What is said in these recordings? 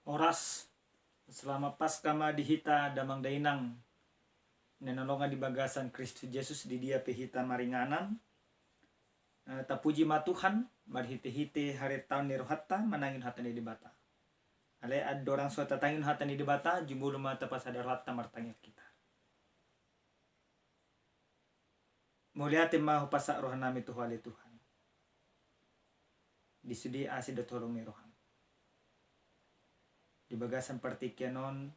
oras selama Paskah dihita damang dainang nenolonga di bagasan Kristus Yesus di dia pehita maringanan tapuji matuhan marhite-hite hari tahun nirohatta manangin hata ni dibata ale ad dorang suata tangin hata ni dibata jumulu mata pasadar hatta martangit kita muliate mahu pasak roh nami Tuhan Tuhan disudi asid tolong ni rohan di bagasan partikyanon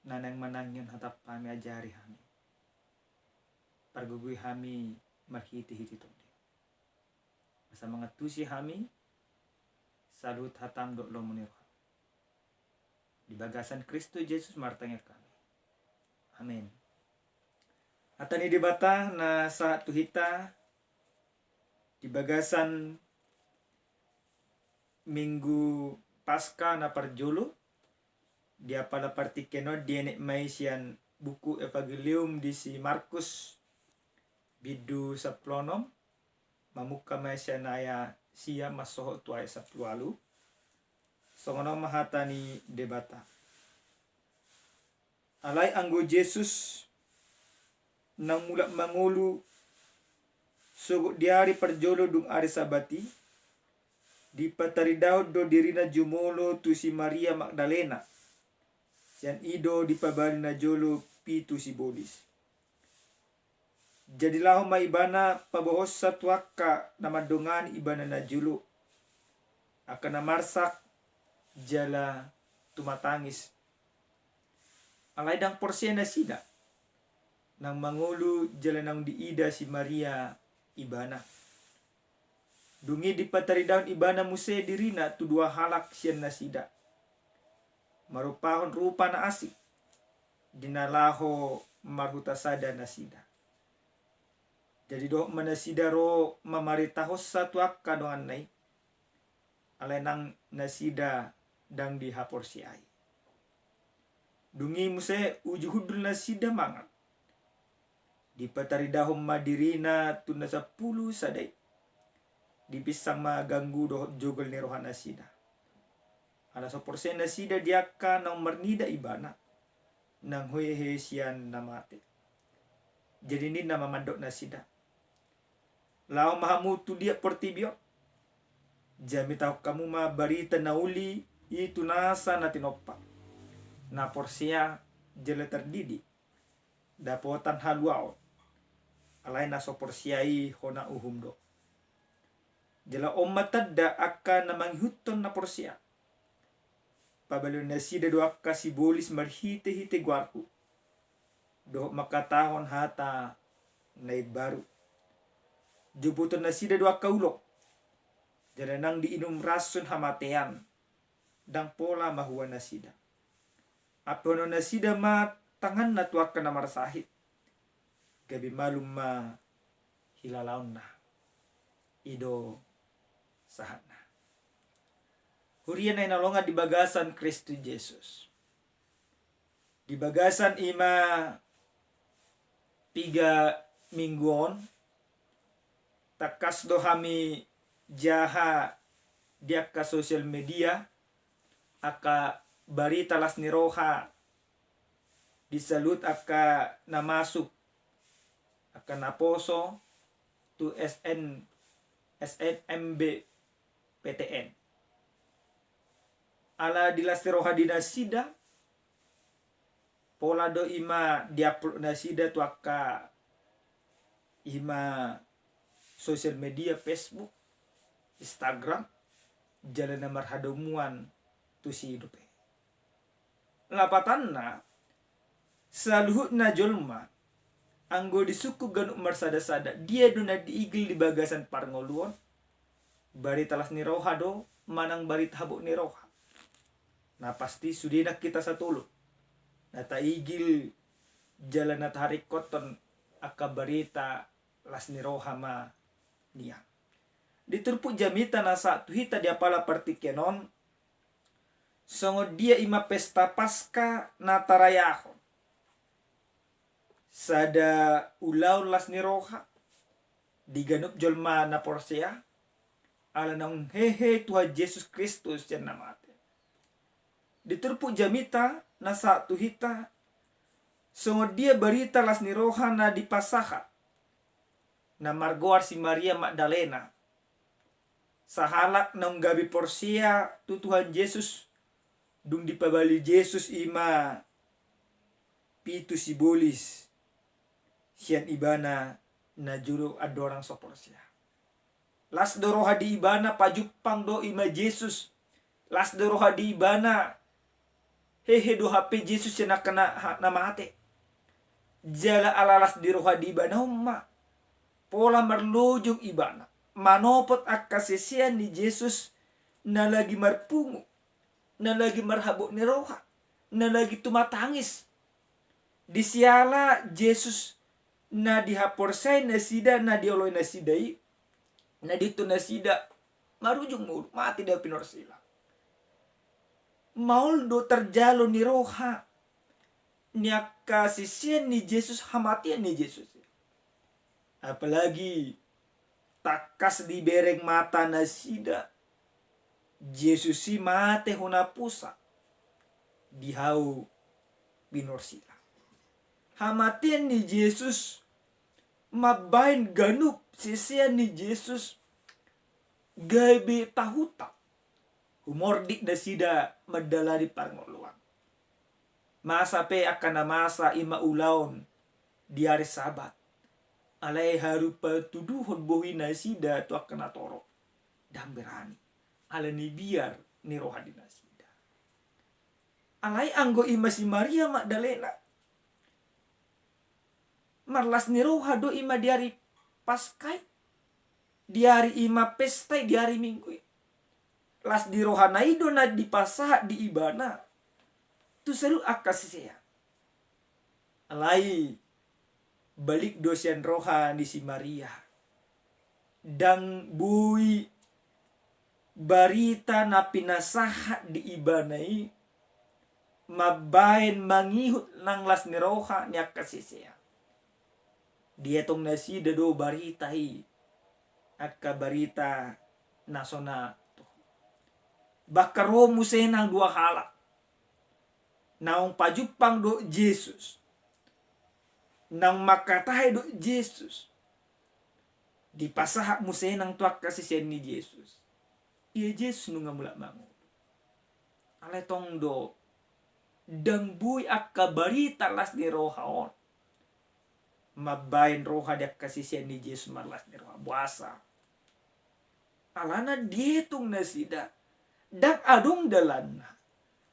nanang manangin hatap kami ajari kami pargugui kami marhiti-hiti to masa mangatusi kami salut hatam do lo munirha di bagasan Kristus Yesus martangit kami amin atani di bata na saat tuhita di bagasan minggu Paskah na parjolo dia pada partikeno dienek maisian buku evangelium di si Markus bidu saplonom mamuka maisian aya sia masoho tuai saplualu songono mahatani debata alai anggo Jesus nang mulak mangulu sugut diari parjolo dung ari sabati di patari Daud do dirina jumolo tu si Maria Magdalena sian ido di pabalina jolo pitu si bolis jadilah ma ibana pabohos satwaka nama dongan ibana na julu akan namarsak jala tumatangis alai dang porsiana sida nang mangulu jala nang diida si Maria ibana dungi di patari daun ibana muse dirina tu dua halak sian nasida marupahon rupa na asik dinalaho marhuta sada nasida jadi do manasida ro mamaritahos satu akka doan nai alenang nasida dang dihapor si ai dungi muse ujuhudul nasida mangat di patari dahom madirina tu nasa pulu sadai di pisang maganggu do jogol ni rohana sida ala so porsen nasida diaka nang marnida ibana nang hoehe sian namate jadi ni nama mandok nasida lao mahamu tu dia portibio jami tau kamu ma barita nauli itu nasa natinopa na porsia jele terdidi dapotan haluao alai na so porsiai hona uhumdo jela omatadda akan namang huton na porsia pabalon nasida do akka si bolis marhite-hite guarku do makatahon hata naid baru jubuton nasida do akka ulok jela nang diinum rasun hamatean dang pola mahuwa nasida apono nasida ma tangan na tuaka na marsahit gabi malum ma hilalaon na ido sahatna hurian ay nalonga di bagasan Kristus Yesus di bagasan ima 3 mingguon takas do hami jaha diaka sosial media aka barita las niroha disalut aka namasuk aka naposo tu SNMB PTN ala dilastiroha dinasida pola do ima diupload nasida tu aka ima sosial media Facebook Instagram jalan nomor hadomuan tu si hidup lapatanna saluhut na jolma anggo disuku ganuk marsada-sada dia duna diigil di bagasan parngoluon bari talas ni roha do manang bari habuk ni roha na pasti sudinak kita satulu na taigil jalan na tarik koton aka barita las ni roha ma niya diturpu jamita na satu hita dia pala partikenon songo dia ima pesta Paskah na tarayahon sada ulaw las ni roha diganup jolma na porsia ala nang hehe Tuhan Yesus Kristus yan namate Diturpu jamita na satu hita. So dia berita las ni roha na di pasaha. Na margoar si Maria Magdalena. Sahalak na gabi porsia tu Tuhan Yesus. Dung dipabali Yesus ima pitu si bolis. Sian ibana na juru adorang soporsia. Las doroha di ibana pajupang do ima Yesus. Las doroha di ibana hehe do HP Yesus yang kena nama ate. Jala alalas di roha di ibana umma. Pola merlujung ibana. Manopot akasesian di Yesus na lagi marpungu. Na lagi marhabuk ni roha. Na lagi tumatangis. Disiala Yesus na dihaporsay na sida na dioloy na sidai. Na dito na sida marujung mulu. Mati daw pinorsila. Mauldo terjalo ni roha. Niya kasisian ni Yesus hamatian ni Yesus. Apalagi takas di bereng mata na sida. Yesus si mate huna pusa. Dihau binorsila. Hamatian ni Yesus. Mabain ganup sisian ni Yesus. Gabi tahuta. Humordik na sida madalari parngoluan. Masa pe akan na masa ima ulaon di hari sabat. Alay harupa tuduhon bohi na sida tu akan na toro. Dan berani. Ala ni biar ni rohani na sida. Alay anggo ima si Maria Magdalena. Marlas ni roha do ima di hari paskai. Di hari ima pestai di hari minggu. Las di rohana ido na di pasah di ibana. Tu selalu akasisia. Alai balik dosian roha di si Maria. Dan bui barita na pinasaha di ibanai. Mabain mangihut nang las ni roha ni akasisia. Dia tong nasi do barita hi. Akka barita nasona. Bakaro musenang dua halak. Naung pajupang do Yesus. Nang makatahay do Yesus. Di pasahak musenang tuak kasisian ni Yesus. Iya Yesus nunga mula mangu. Ale tong do. Dangbuy akka barita las ni rohaon. Mabain roha dia kasisian ni Yesus marlas ni roha. Buasa. Alana dietong nasida. Dan adong dalan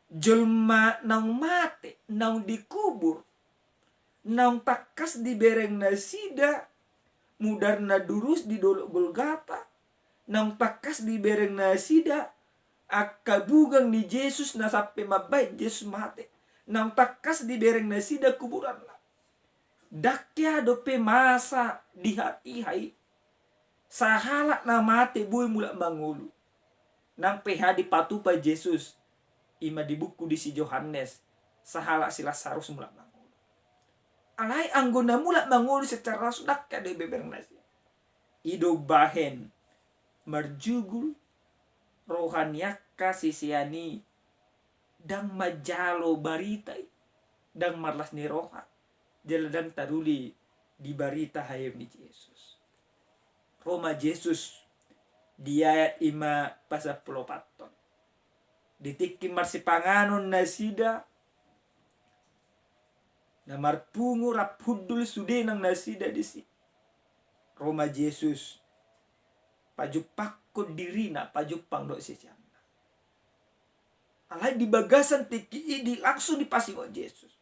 jelma nang mate nang dikubur nang takas di bereng na sida mudar na durus di dolok Golgata nang takas di bereng na sida akabugang ni Yesus na sampai mabait Yesus mate nang takas di bereng na sida kuburan la dakya dope masa di hati hai sahalak na mate buy mula mangulu nang PH di patupa Yesus ima di buku di si Yohanes sahala sila sarus mula mangulu. Alai anggona mula mangulu secara sudak ka de bebereng nasi. Ido bahen marjugul rohaniak kasisiani dang majalo baritai dang marlas ni roha jaladang taruli di barita hayem ni Yesus. Roma Yesus di ayat 5 pasal 24. Ditikim marsipanganon na sida na marpungu raphudul sudenang na sida disi. Roma Yesus pajupakko dirina pajupang do sisiana. Alai di bagasan tiki di langsung dipasingo Yesus.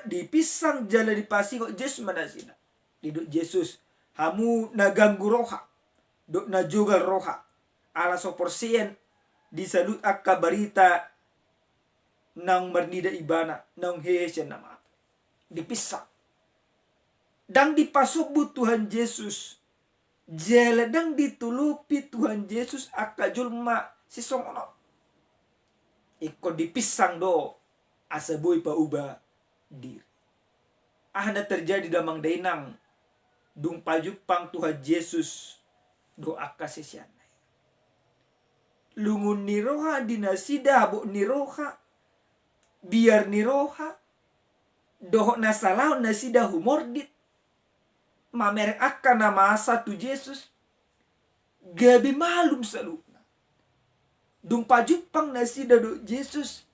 Dipisang jala dipasingo Yesus mana sida. Diduk Yesus hamu naganggu roha. Dok na jugal roha ala soporsien disalut akka barita nang mernida ibana nang hesyen nama dipisah dang dipasubut Tuhan Yesus jela dang ditulupi Tuhan Yesus akka julma sisongono iko dipisang do asaboy pa uba diri ahna terjadi damang dainang dung pajupang Tuhan Yesus doa kasisian. lungun ni roha dinasida bo ni roha biar ni roha dohok na salau nasida humordit mamer akan nama satu Yesus gabi malum saluna dung pajupang nasida do Yesus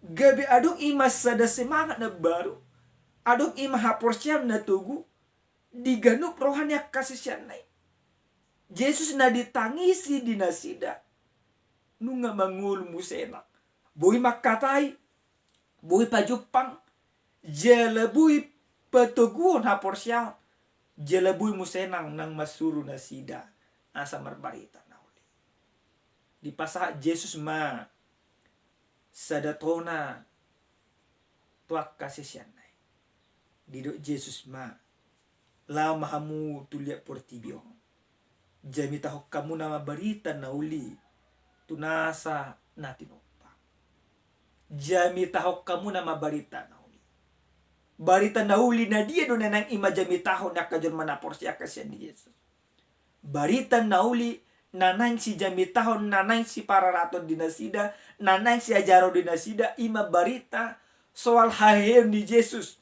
gabi adong imas sada semangat na baru adong ima haporsyam na tugu diganup rohanya kasih sianay Yesus na ditangisi dinasida nunga mangul musena boy makatay boy pajupang jalabuy patuguon haporsyam jalabuy musenang nang masuru nasida asa marbarita na uli di pasa Yesus ma sadatona tuak kasih sianay didok Yesus ma la mahamu tulia portibio jami tahok kamu nama barita na uli tunasa natinopa jami tahok kamu nama barita na uli barita na uli na dia do nanang ima jami tahok na kajon manapor siya kasiyan ni Yesus barita na uli nanang si jami tahon nanang si pararaton dinasida nanang si ajaro dinasida ima barita soal haheon ni Yesus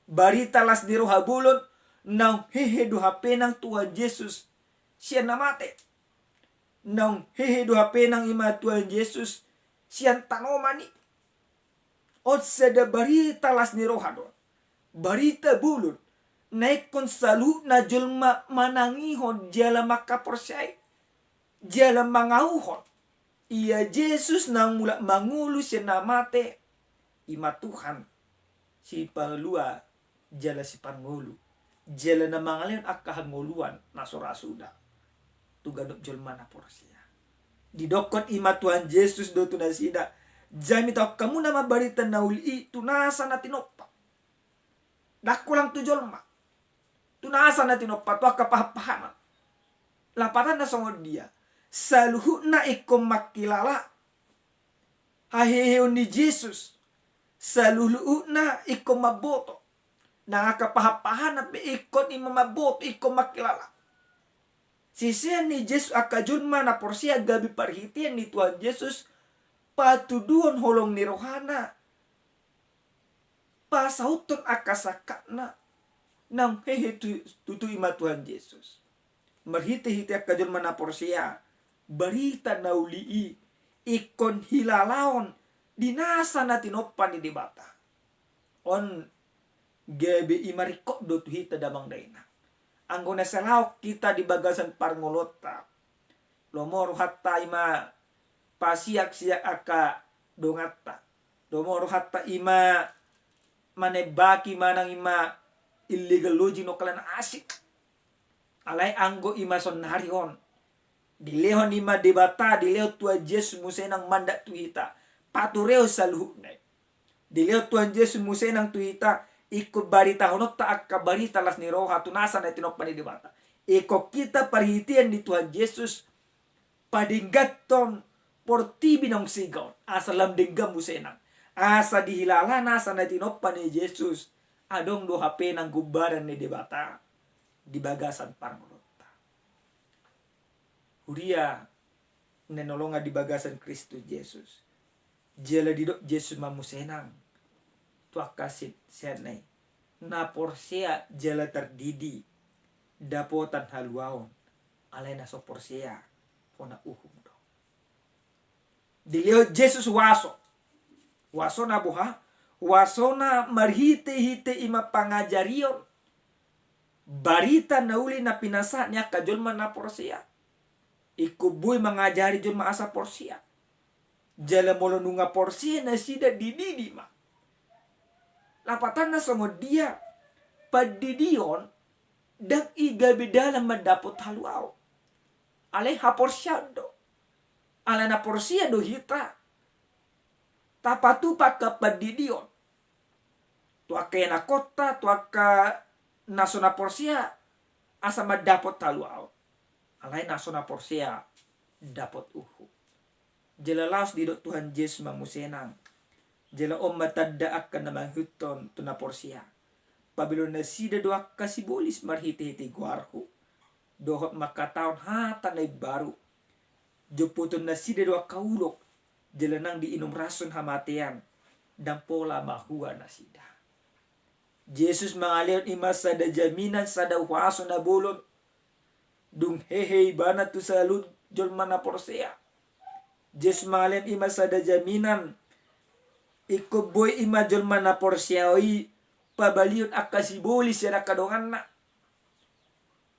barita las di rohabulon nang hehe duha penang Tuhan Yesus siya namate nang hehe duha penang ima Tuhan Yesus siya tanomani ot sada barita las ni rohadon barita bulun naik konsalu na julma manangihon jala makaporsay jala mangauhon iya Yesus nang mula mangulu siya namate ima Tuhan si palua jala si pangulu jala na mangalian akahanguluan nasorasuda tugadop julma na porsia didokot ima Tuhan Yesus do tunasida jami tau kamu nama barita na uli tunasa na tinoppa dakulang tu julma tunasa na tinoppa tuak kapahapahaman lapatan na songod dia saluhu na ikom makilala haheheon ni Jesus saluhu na ikom maboto nangakapahapahan na ikon imamaboto ikon makilala sisian ni Jesus akajunma na porsia gabi parhitian ni Tuhan Yesus patuduon holong ni rohana pasauton akasakana nang hehe tutu ima Tuhan Yesus marhiti-hiti akajunma na porsia barita na ulii ikon hilalaon dinasa na tinopan ni dibata on gabi imarikot do tuhita damang daina anggo na salaw kita di bagasan parngolota lomoro hatta ima pasiak-siak aka dongata lomoro hatta ima manebaki manang ima illegal lodging no kalan asik alay anggo ima sonarion dilehon ima debata dileo Tuhan Yesus musenang mandak tuhita patureo saluhunay dileo Tuhan Yesus musenang tuhita ikut barita honot ta akka barita las ni roha tunasa na tinoppa ni dibata iko kita parhitian di Tuhan Yesus padinggaton portibi nong sigaw asa lamdenggam musenang asa dihilala nasa na tinoppa ni Yesus adong do hape nang gubaran ni dibata di bagasan parngolota huria nenolonga di bagasan Kristus Yesus jela didok Yesus mamusenang tuak kasit senay na porsia jala terdidi dapotan haluaon alay na so porsia hona uhum do dilio Jesus waso na buha waso na marhite-hite ima pangajarion barita na uli na pinasa niya kajolma na porsia ikubuy mangajari jolma asa porsia jala molonunga porsia na sida dididi ma lapatan na songo dia padidion dan igabi dalam mendapot haluau alay haporsyado ala na porsia do hita tapatu paka padidion tuaka na kota tuaka nasona porsia asa madapot haluau alay nasona porsia dapot uhu jelalaos di dok Tuhan Yesus mamusenang jela om matadda akan namang huton tuna porsia pabilon na sida doak kasibolis marhiti-hiti guarhu dohot makataon hata na baru Joputun na sida doa kaulok jelenang diinum rasun hamatean dan pola mahua na sida. Yesus mangalion ima sada jaminan sada waso na bolon dung hehe bana tu salut jol mana porsea. Yesus mangalion ima sada jaminan iko boy ima jol mana porseaoi pabalion akasibolis ya kadonganna.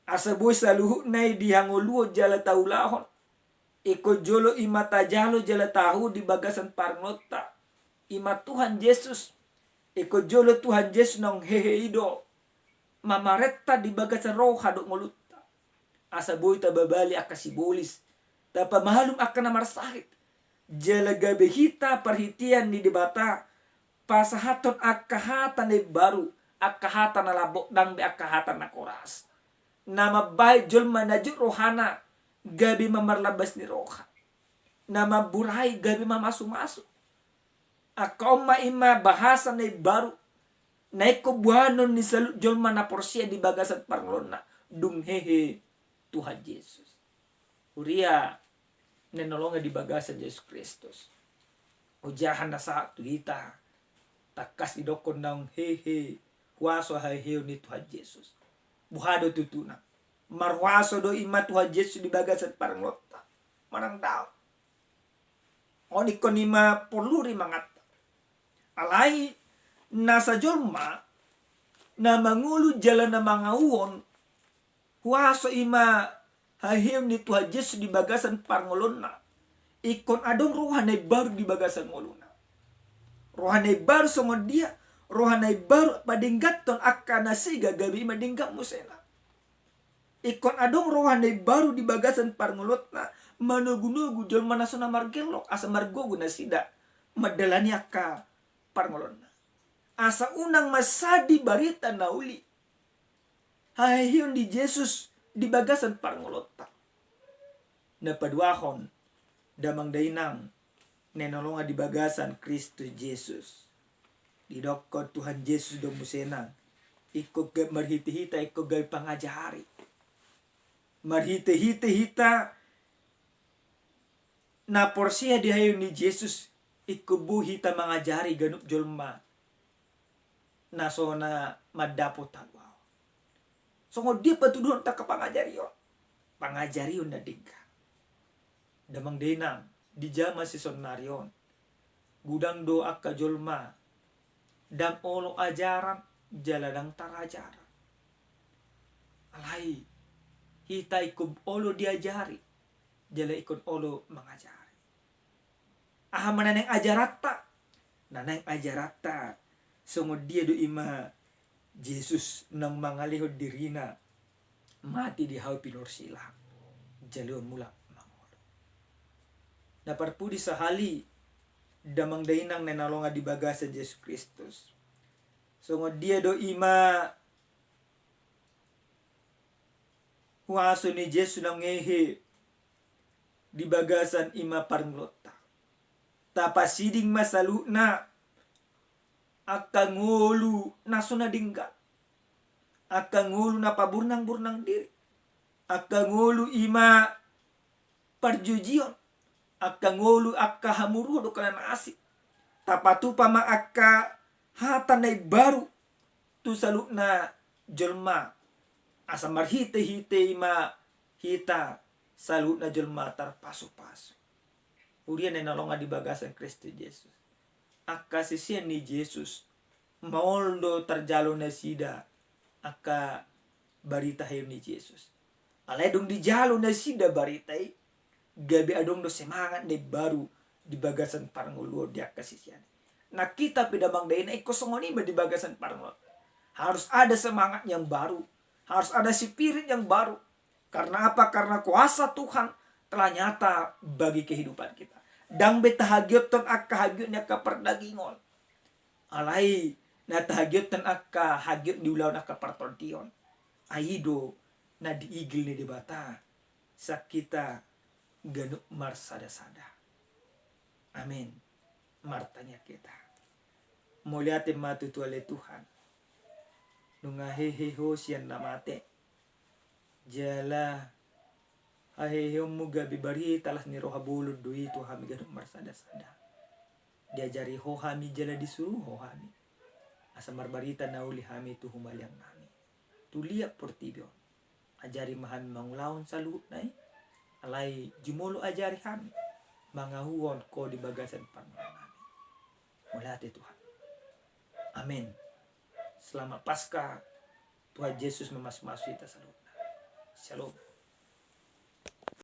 Asa boy saluhu nai dihangoluo jala taulahon. Iko jolo ima tajalo jala tahu di bagasan parnota. Ima Tuhan Yesus. Iko jolo Tuhan Yesus nong hehe ido. Mamaretta di bagasan roha dok ngolutta. Asa boy tababali akasibolis. Tapa mahalum akan namarsahit. Jala gabehita perhitian di debata. Pasahaton akahatan ni baru. Akahatan na labok dang be akahatan na koras. Nama baik jol manajuk rohana. Gabi mamarlabas ni roha. Nama burai gabi mamasuk-masuk. Akauma ima bahasa na baru. Naiko buhanon ni salut jol mana porsia di bagasan parnglona. Dung hehe Tuhan Yesus. Uria nenolonga di bagasan Yesus Kristus. Ujahan na saat kita. Takas idokon naung hehe. Waso haiheo ni Tuhan Yesus. Buhado tutuna. Marwaso do ima Tuhan Yesus di bagasan parnglota. Manang tao. Oni konima poluri mangat. Alai nasa jolma na mangulu jalan na mangauon. Waso ima haiheo ni Tuhan Yesus di bagasan parngolona. Ikon adong rohanay baru di bagasan ngoluna. Rohanay baru songon dia. Rohanay baru madinggaton akka nasiga gabi madinggam musena. Ikon adong rohanay baru di bagasan parngolotna. Manugu-nugu jol manasona margelok. Asa margogu nasida. Madalani akka parngolotna. Asa unang masadi barita nauli. Hahiyon di Yesus di bagasan parngolotna. Napaduahon. Damang dainang. Nenolonga di bagasan Kristus Yesus. Didokot Tuhan Yesus do musena. Iko marhiti-hita iko gay pangajari. Marhiti-hita na porsiya di hayo ni Jesus. Iko buhita mangajari ganup jolma. Naso na madapot tagwaw. So ngodi patudon ta ka pangajariyon. Pangajariyon na digka. Damang denang. Di jama si sonarion. Gudang doa ka jolma. Dang olo ajaran. Jaladang tarajaran. Alai. Hita ikut olo diajari. Jala ikut olo mengajari. Aha mananeng ajarata. Naneng ajarata. Sungguh dia do ima. Yesus nang mangalihod dirina. Mati di hau pilor silang. Jalur mula mangolo. Naparpudi sahali. Damang dainang nenalonga di bagasan Yesus Kristus. Sungguh dia do ima. Waso ni Yesus nang ngehe di bagasan ima parnglota. Tapasiding masalu na akangulu nasuna dingga. Akangulu na paburnang-burnang diri. Akangulu ima parjujion. Akangulu akahamuru do kanan asik. Tapatu pama akka hatanay baru tu salu na jolma. Asa marhite-hite ima hita salut na jelma tarpaso-paso. Urian na nalonga di bagasan Kristus Yesus. Akka sisian ni Yesus. Maoldo terjalo na sida. Akka barita hayo ni Yesus. Alay dong di jalo na sida baritay. Gabi adong do semangat na baru di bagasan paranguluo di akka sisian. Nakita pidamang dahi na ikosongoni ba di bagasan paranguluo. Harus ada semangat yang baru. Harus ada spirit yang baru. Karena apa? Karena kuasa Tuhan telah nyata bagi kehidupan kita. Dang betahagyuton akka hagyutnya ka perdagingon. Alai na tahagyuton akka hagyut diulaw na ka partortion. Aido na diigil ni debata. Sa kita ganuk marsada-sada. Amin. Martanya kita. Muliatin matutuale Tuhan. Nunga heheho siyan namate. Jala Ahehemu gabi bari talas ni roha bulu dui tu hami gaduk marsada-sada. Diajari ho hami jala disuruh ho hami. Asamar barita nauli hami tu humaliang nami. Tulia portibio. Ajari mahami mangulaon salut nai. Alai jumolo ajari hami. Mangahuon ko di bagasan pangulang nami. Mulate Tuhan. Amin. Selamat Paskah. Tuhan Yesus memasuk-masuk kita salut. Shalom.